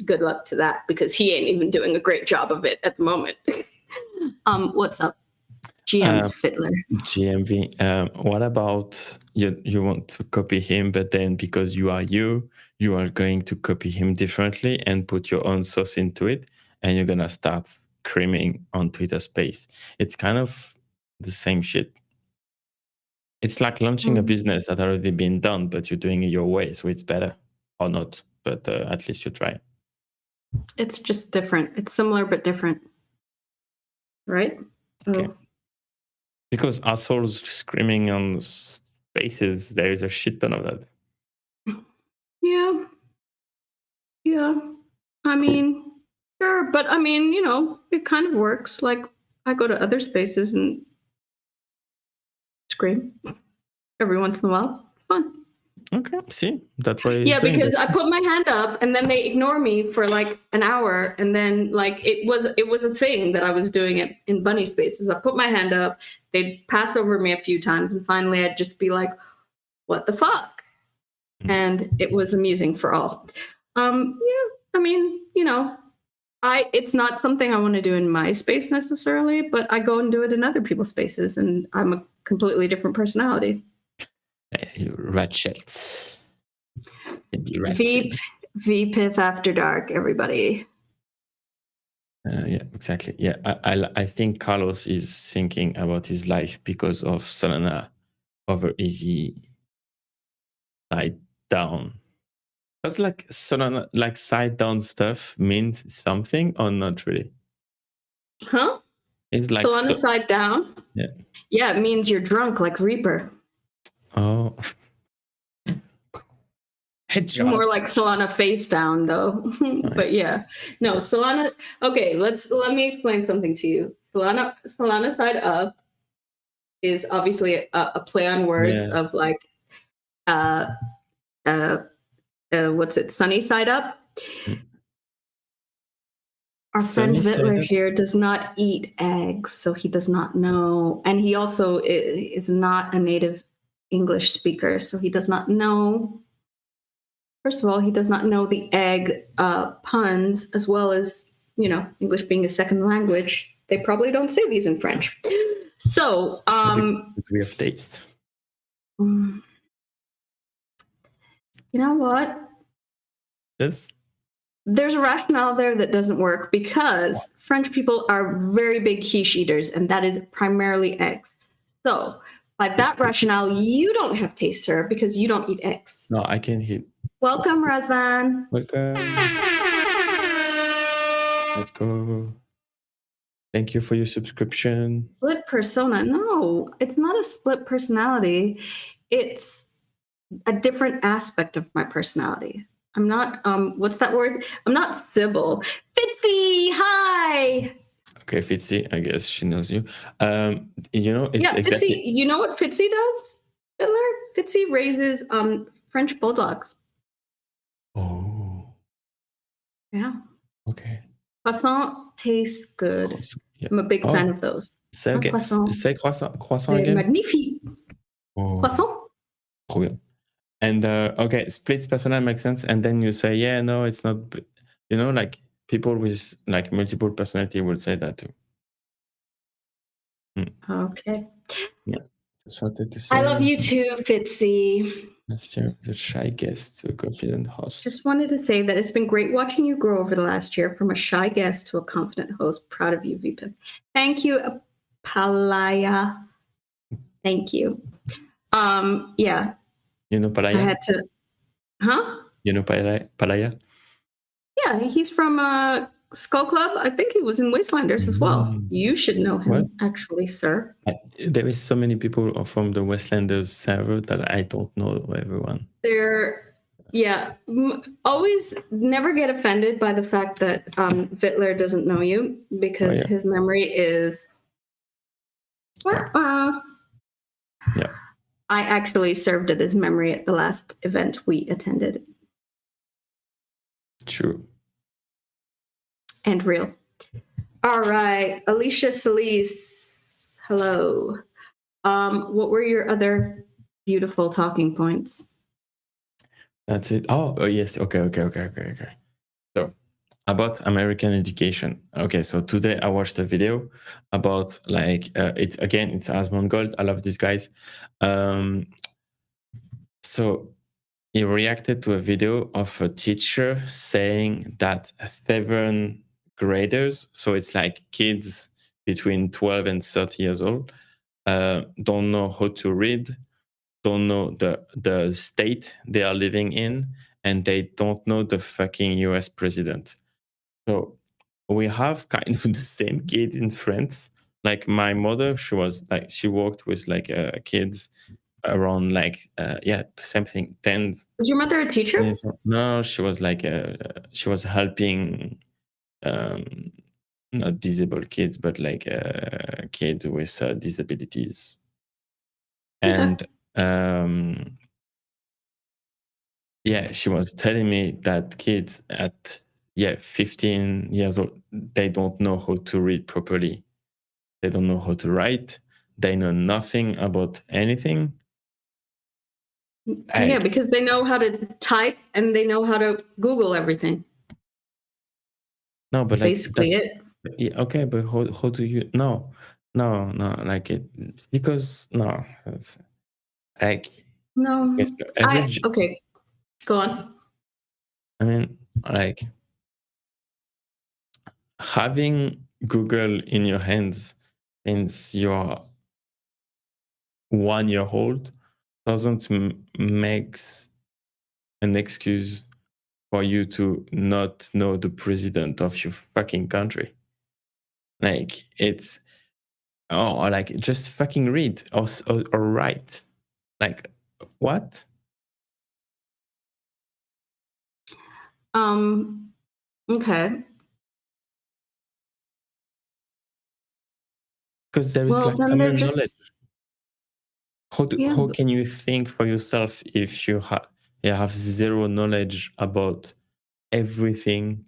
good luck to that, because he ain't even doing a great job of it at the moment. What's up? GM's Fiddler. GMV. What about you want to copy him, but then because you are going to copy him differently and put your own sauce into it, and you're gonna start screaming on Twitter Space. It's kind of the same shit. It's like launching a business that already been done, but you're doing it your way, so it's better, or not, but at least you try. It's just different. It's similar but different, right? Okay. Because assholes screaming on Spaces, there is a shit ton of that. Yeah. I mean, sure, but I mean, it kind of works. Like, I go to other spaces and scream every once in a while. It's fun. Okay, see, that's why. Yeah, because I put my hand up and then they ignore me for like an hour, and then like it was a thing that I was doing it in bunny spaces. I put my hand up, they'd pass over me a few times, and finally I'd just be like, "What the fuck?" And it was amusing for all. I mean, it's not something I want to do in my space necessarily, but I go and do it in other people's spaces, and I'm a completely different personality. You ratchet. Vpip After Dark, everybody. Yeah, exactly. Yeah, I think Carlos is thinking about his life because of Solana over easy side down. That's like Solana, like side down stuff means something or not really? Huh? It's like Solana side down? Yeah. Yeah, it means you're drunk like Reaper. Oh. Headshot. More like Solana face down though. But yeah. No, Solana. Okay, let me explain something to you. Solana Side Up is obviously a play on words of like what's it? Sunny Side Up. Our friend Vittler here does not eat eggs, so he does not know. And he also is not a native English speaker, so he does not know. First of all, he does not know the egg puns, as well as, English being a second language. They probably don't say these in French. So, degree of taste. You know what? Yes. There's a rationale there that doesn't work, because French people are very big quiche eaters, and that is primarily eggs. So By that rationale, you don't have taste, sir, because you don't eat eggs. No, I can hit. Welcome, Razvan. Welcome. Let's go. Thank you for your subscription. Split persona. No, it's not a split personality. It's a different aspect of my personality. I'm not, what's that word? I'm not Sybil. Fitzy, hi. Okay, Fitzy, I guess she knows you. You know, it's Yeah, exactly. Fitzy, you know what Fitzy does, Hitler? Fitzy raises French bulldogs. Oh, Yeah. okay. Croissant tastes good. Croissant, yeah. I'm a big Oh, fan of those. Say Un again. croissant. Say croissant. Croissant C'est again. magnifique. Oh, Croissant. trop bien. And okay, split persona makes sense. And then you say, yeah, no, it's not. You know, like people with like multiple personality will say that too. Okay. Yeah, just wanted to say. I love you too, Fitzy. Last year, was a shy guest to a confident host. Just wanted to say that it's been great watching you grow over the last year from a shy guest to a confident host. Proud of you, Vpiphany. Thank you, Palaya. Thank you. Yeah. You know I Palaya? had to. Huh? You know Palaya? Yeah, he's from Skull Club. I think he was in Wastelanders as well. You should know him, What? actually, sir. There is so many people from the Westlanders server that I don't know everyone. Yeah, always never get offended by the fact that Vittler doesn't know you because his memory is. Yeah. I actually served at his memory at the last event we attended. True. And real. All right, Alicia Solis, hello. What were your other beautiful talking points? That's it. Oh yes. Okay. So about American education. Okay, so today I watched a video about like it's Asmongold. I love these guys. So he reacted to a video of a teacher saying that 7th graders, so it's like kids between 12 and 30 years old, don't know how to read, don't know the state they are living in, and they don't know the fucking US president. So we have kind of the same kid in France. Like my mother, she worked with like kids around like same thing, 10. Was your mother a teacher? No, she was like she was helping not disabled kids, but like kids with disabilities. And yeah, she was telling me that kids at 15 years old, they don't know how to read properly. They don't know how to write. They know nothing about anything. Yeah, because they know how to type and they know how to Google everything. No, but that's like basically it. Yeah, okay, but how do you no, like it because no, it's like no. average. Okay, go on. I mean, like having Google in your hands since you're 1 year old doesn't makes an excuse for you to not know the president of your fucking country. Like it's like just fucking read or write. Like what? Okay. Because there is like common knowledge. How can you think for yourself if you have zero knowledge about everything?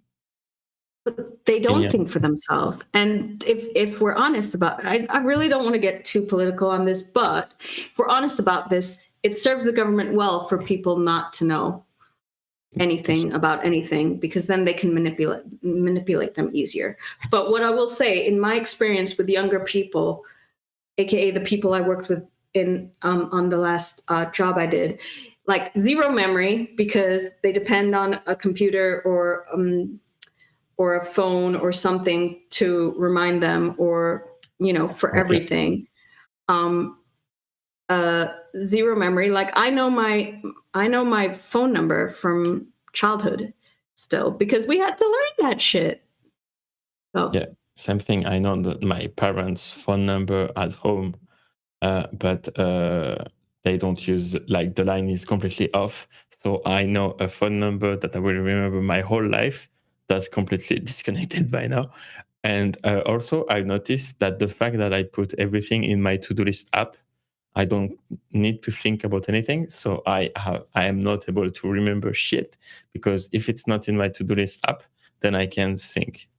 But they don't think for themselves. And if we're honest about I really don't want to get too political on this, but if we're honest about this, it serves the government well for people not to know anything about anything, because then they can manipulate them easier. But what I will say, in my experience with younger people, aka the people I worked with in on the last job I did, like zero memory because they depend on a computer or a phone or something to remind them, or for everything. zero memory. Like I know my phone number from childhood still because we had to learn that shit. So Yeah, same thing. I know my parents' phone number at home, but they don't use, like, the line is completely off. So I know a phone number that I will remember my whole life that's completely disconnected by now. And also, I noticed that the fact that I put everything in my to-do list app, I don't need to think about anything. So I am not able to remember shit, because if it's not in my to-do list app, then I can't think.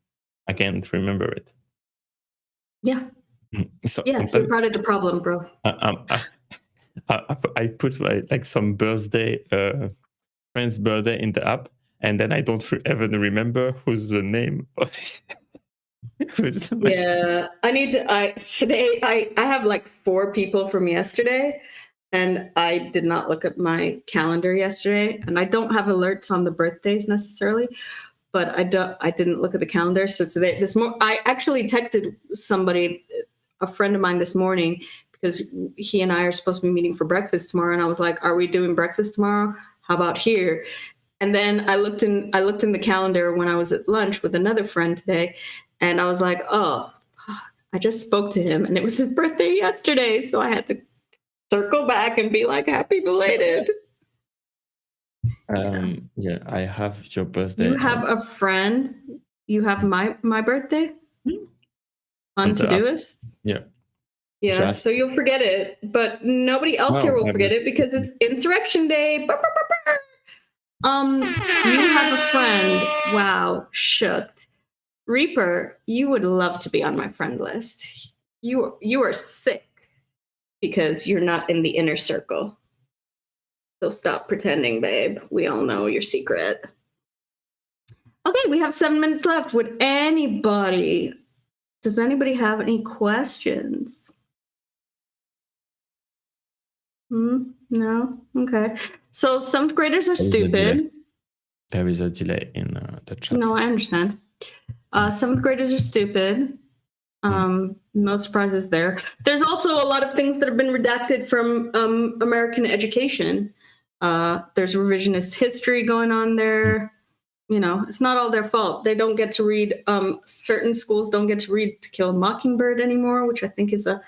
I can't remember it. yeah, So you're sometimes part of the problem, bro. I put like some birthday, friend's birthday in the app, and then I don't even remember who's the name of who's Yeah, I need to. I have like 4 people from yesterday, and I did not look at my calendar yesterday, and I don't have alerts on the birthdays necessarily, but I didn't look at the calendar. So today, I actually texted somebody, a friend of mine, this morning because he and I are supposed to be meeting for breakfast tomorrow, and I was like, "Are we doing breakfast tomorrow? How about here?" And then I looked in the calendar when I was at lunch with another friend today, and I was like, "Oh, I just spoke to him, and it was his birthday yesterday, so I had to circle back and be like, happy belated." Yeah, I have your birthday. You have a friend. You have my birthday on on the app. Todoist. Yeah. Yeah, Just so you'll forget it, but nobody else here no, will forget it because it's Insurrection Day. Brr, brr, brr, brr. You have a friend. Wow, shooked. Reaper, you would love to be on my friend list. You are sick because you're not in the inner circle. So stop pretending, babe. We all know your secret. Okay, we have 7 minutes left. Does anybody have any questions? No? Okay. So 7th graders are stupid. There is a delay in the chat. No, I understand. 7th graders are stupid. No surprises there. There's also a lot of things that have been redacted from American education. There's revisionist history going on there. It's not all their fault. They don't get to read. Certain schools don't get to read To Kill a Mockingbird anymore, which I think is a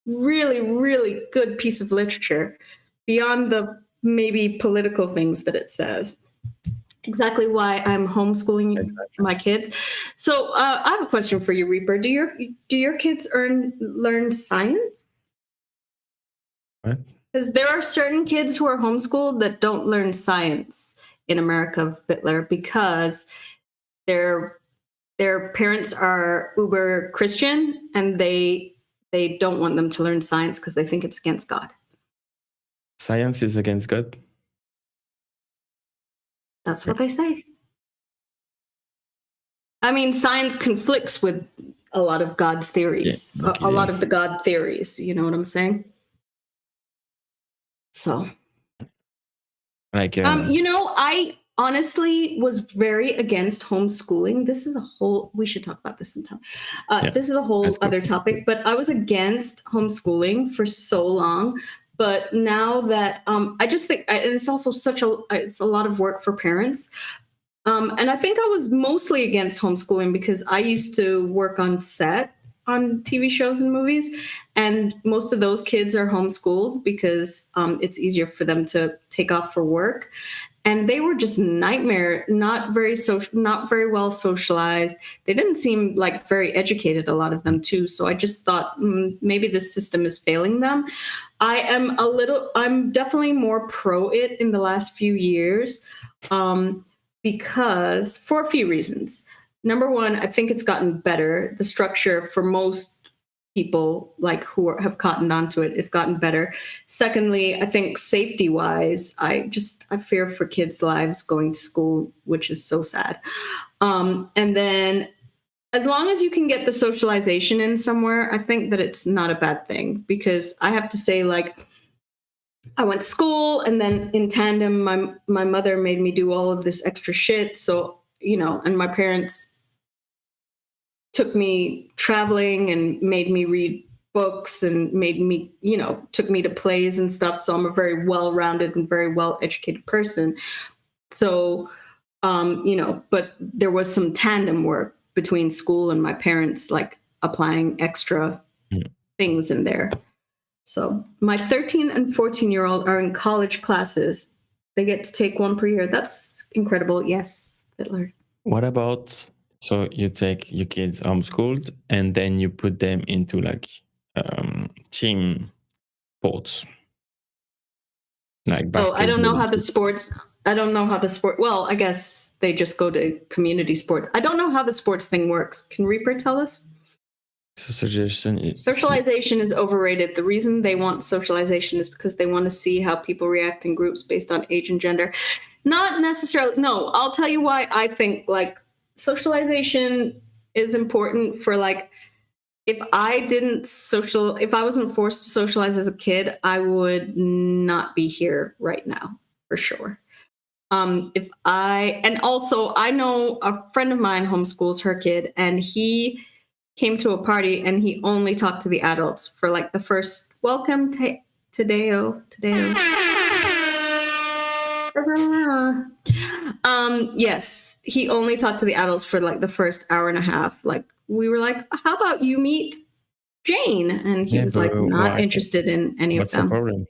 really, really good piece of literature beyond the maybe political things that it says. Exactly why I'm homeschooling my kids. So I have a question for you, Reaper. Do your kids learn science? What? Because there are certain kids who are homeschooled that don't learn science in America, Bitler, because their parents are uber Christian and they don't want them to learn science because they think it's against God. Science is against God? That's what they say. I mean, science conflicts with a lot of God's theories, Yeah, okay. a lot of the God theories. You know what I'm saying? So, like, I honestly was very against homeschooling. We should talk about this sometime. This is a whole other topic, but I was against homeschooling for so long. But now that I just think it's also it's a lot of work for parents. And I think I was mostly against homeschooling because I used to work on set on TV shows and movies, and most of those kids are homeschooled because it's easier for them to take off for work. And they were just nightmare, not very well socialized. They didn't seem like very educated, a lot of them too. So I just thought maybe this system is failing them. I'm definitely more pro it in the last few years. Because for a few reasons. Number one, I think it's gotten better. The structure for most people who have cottoned onto it has gotten better. Secondly, I think safety wise, I fear for kids' lives going to school, which is so sad. And then as long as you can get the socialization in somewhere, I think that it's not a bad thing, because I have to say, I went to school, and then in tandem, my mother made me do all of this extra shit. So, and my parents took me traveling and made me read books and made me, took me to plays and stuff. So I'm a very well-rounded and very well-educated person. So, but there was some tandem work between school and my parents, like applying extra things in there. So my 13 and 14-year-old are in college classes. They get to take one per year. That's incredible. Yes, Hitler. What about, so you take your kids homeschooled and then you put them into like team sports? Like basketball. I don't know how the sports, well, I guess they just go to community sports. I don't know how the sports thing works. Can Reaper tell us? Socialization is overrated. The reason they want socialization is because they want to see how people react in groups based on age and gender. Not necessarily. No, I'll tell you why I think like socialization is important for like, if I wasn't forced to socialize as a kid, I would not be here right now for sure. And also I know a friend of mine homeschools her kid, and he came to a party and he only talked to the adults for like the first welcome to Tadeo. Yes, he only talked to the adults for like the first hour and a half. Like we were like, how about you meet Jane? And he was like, not interested in any of them. What's the problem?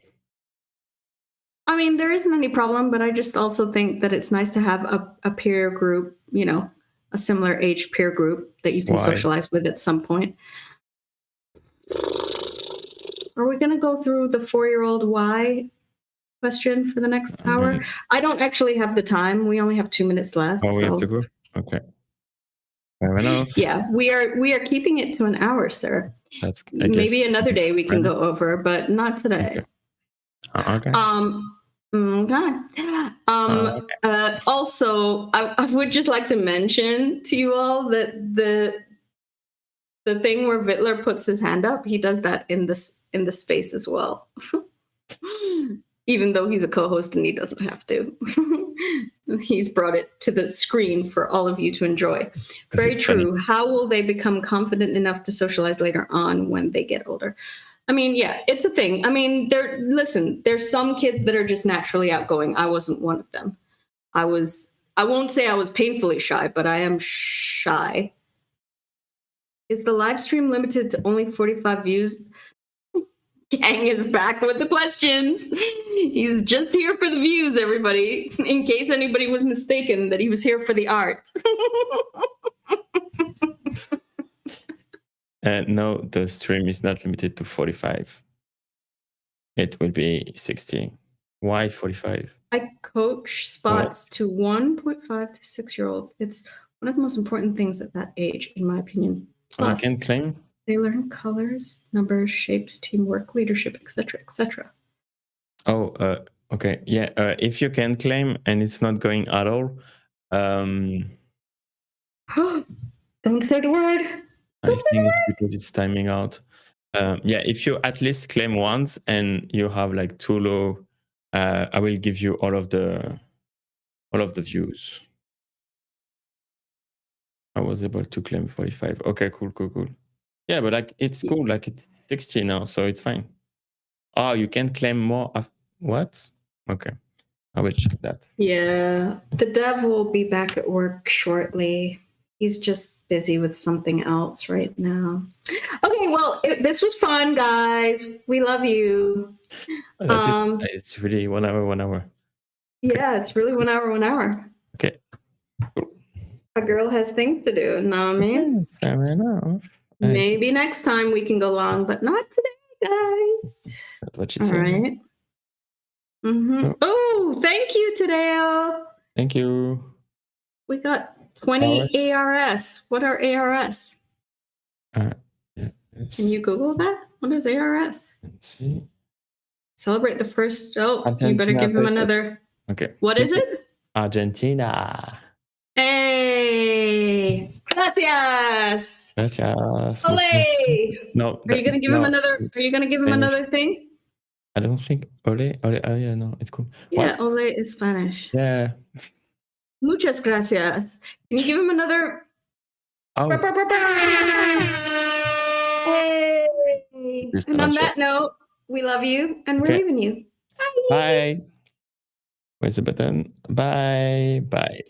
I mean, there isn't any problem, but I just also think that it's nice to have a peer group, a similar age peer group that you can socialize with at some point. Are we going to go through the 4-year-old why question for the next hour? I don't actually have the time. We only have 2 minutes left. We have to go? Okay. Fair enough. Yeah, we are keeping it to an hour, sir. That's maybe another day we can go over, but not today. Okay. Also, I would just like to mention to you all that the thing where Vittler puts his hand up, he does that in the space as well. Even though he's a co-host and he doesn't have to. He's brought it to the screen for all of you to enjoy. Very true. Funny. How will they become confident enough to socialize later on when they get older? I mean, yeah, it's a thing. I mean, there's some kids that are just naturally outgoing. I wasn't one of them. I won't say I was painfully shy, but I am shy. Is the live stream limited to only 45 views? Gang is back with the questions. He's just here for the views, everybody, in case anybody was mistaken that he was here for the art. No, the stream is not limited to 45. It will be 60. Why 45? I coach spots to 1.5 to 6-year-olds. It's one of the most important things at that age, in my opinion. Plus, I can claim. They learn colors, numbers, shapes, teamwork, leadership, etc., etc. Oh, okay. Yeah, if you can claim and it's not going at all. Don't say the word. I think it's because it's timing out. Yeah, if you at least claim once and you have like too low, I will give you all of the views. I was able to claim 45. Okay, cool. Yeah, but like it's cool. Like it's 60 now, so it's fine. Oh, you can claim more. What? Okay, I will check that. Yeah, the dev will be back at work shortly. He's just busy with something else right now. Okay, well, this was fun, guys. We love you. That's it. It's really 1 hour, 1 hour. Yeah, it's really 1 hour, 1 hour. Okay. Cool. A girl has things to do, know what I mean? Fair enough. Maybe next time we can go long, but not today, guys. That's what she said. All right. Mm-hmm. Oh, thank you, Tadeo. Thank you. We got 20 ARS. What are ARS? Yeah, can you Google that? What is ARS? Let's see. Celebrate the first. Oh, Argentina, you better give him another. Okay. What is it? Argentina. Hey, gracias. Ole. No. Are you gonna give him another? Are you gonna give him another thing? I don't think ole. Oh yeah, no, it's cool. Yeah, ole is Spanish. Yeah. Muchas gracias. Can you give him another? Oh. Hey. Just And on sure. that note, we love you and we're leaving you. Bye. Where's the button? Bye. Bye.